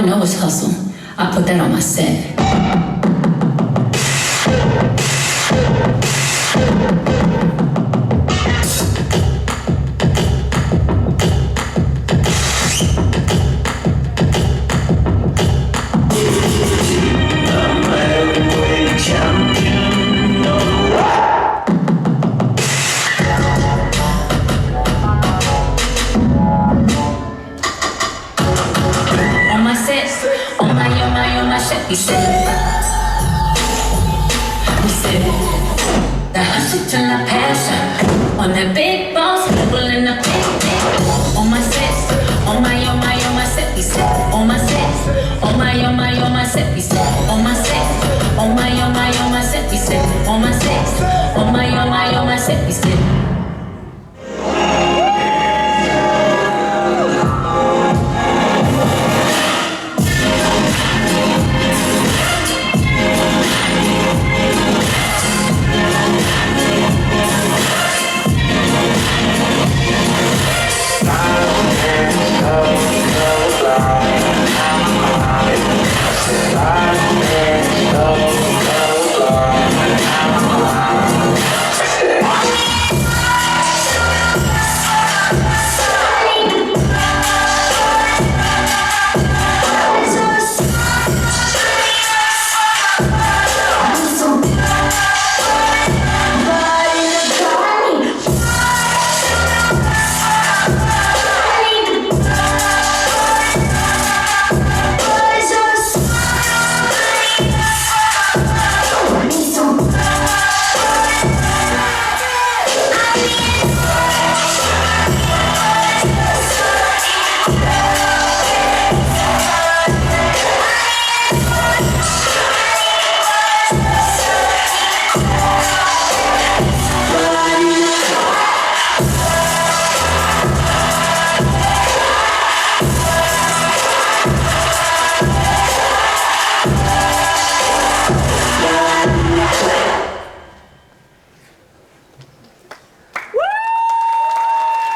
know is hustle. I put that on my set. We said, the hustle till I pass out. On that big boss, pulling the big. On my set, on my set, we said. On my set, on my set, we said. On my set, on my set, we said. On my set, on my set, we said.